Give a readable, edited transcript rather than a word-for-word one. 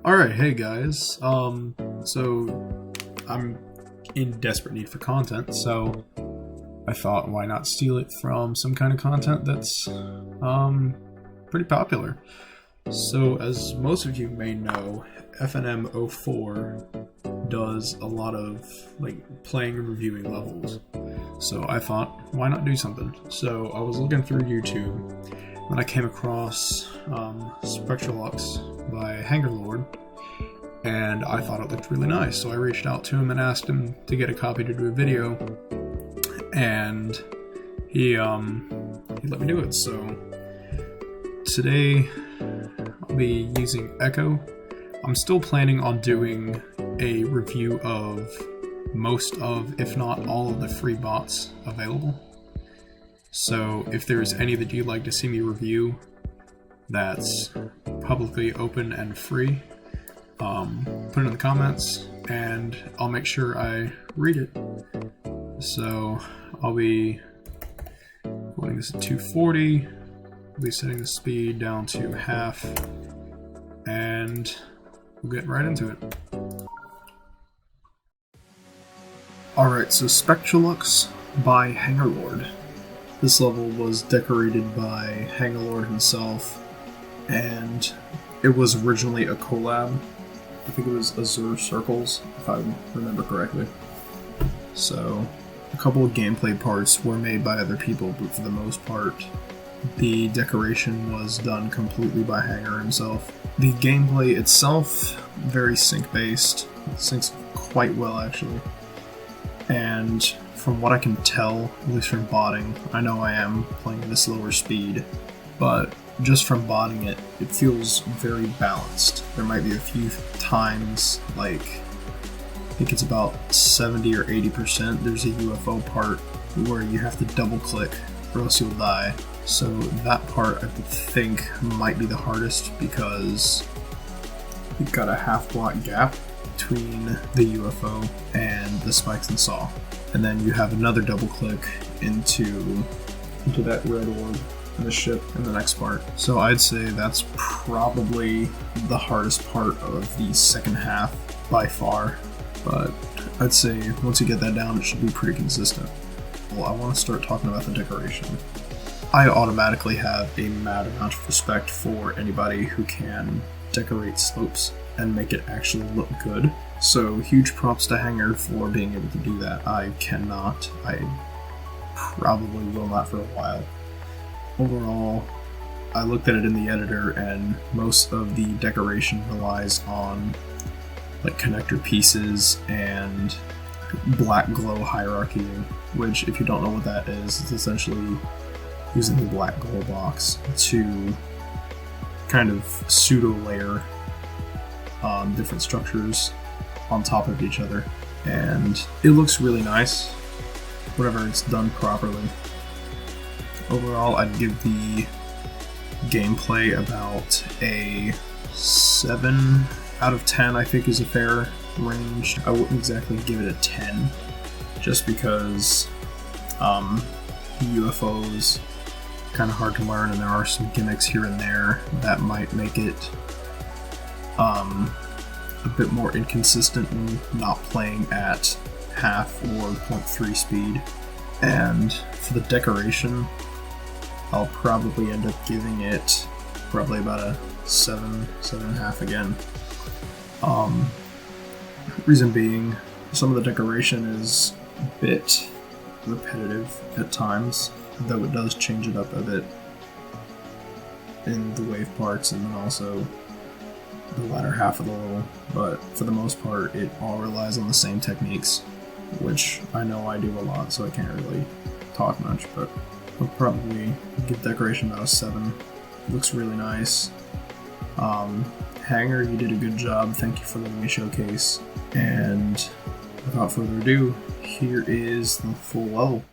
Alright, hey guys. So I'm in desperate need for content, so I thought why not steal it from some kind of content that's pretty popular. So as most of you may know, FNM04 does a lot of playing and reviewing levels. So I thought, why not do something? So I was looking through YouTube when I came across Spectrolux by HangerLord, and I thought it looked really nice. So I reached out to him and asked him to get a copy to do a video, and he let me do it. So today I'll be using Echo. I'm still planning on doing a review of most of, if not all of the free bots available. So if there's any that you'd like to see me review that's publicly open and free, put it in the comments and I'll make sure I read it. So I'll be putting this at 240, I'll be setting the speed down to half, and we'll get right into it. Alright, so Spectrolux by HangerLord. This level was decorated by HangerLord himself, and it was originally a collab. I think it was Azure Circles, if I remember correctly. So, a couple of gameplay parts were made by other people, but for the most part, the decoration was done completely by Hanger himself. The gameplay itself, very sync-based. It syncs quite well, actually. And from what I can tell, at least from botting, I know I am playing at a slower speed, but just from botting it, it feels very balanced. There might be a few times, I think it's about 70 or 80%, there's a UFO part where you have to double click or else you'll die. So that part I think might be the hardest because you've got a half block gap between the UFO and the spikes and saw. And then you have another double click into that red orb in the ship in the next part. So I'd say that's probably the hardest part of the second half by far. But I'd say once you get that down, it should be pretty consistent. Well, I want to start talking about the decoration. I automatically have a mad amount of respect for anybody who can decorate slopes and make it actually look good. So huge props to Hanger for being able to do that. I cannot. I probably will not for a while. Overall, I looked at it in the editor and most of the decoration relies on connector pieces and black glow hierarchy, which if you don't know what that is, it's essentially using the black glow box to kind of pseudo layer different structures on top of each other, and it looks really nice whenever it's done properly. Overall, I'd give the gameplay about a 7 out of 10, I think is a fair range. I wouldn't exactly give it a 10, just because UFOs kind of hard to learn, and there are some gimmicks here and there that might make it a bit more inconsistent and not playing at half or 0.3 speed. And for the decoration, I'll probably end up giving it probably about a 7.5 again. Reason being, some of the decoration is a bit repetitive at times, though it does change it up a bit in the wave parts and then also the latter half of the level, but for the most part it all relies on the same techniques, which I know I do a lot, so I can't really talk much, but I'll probably give decoration about a 7. It looks really nice. Hanger, you did a good job, thank you for letting me showcase, and without further ado, here is the full level.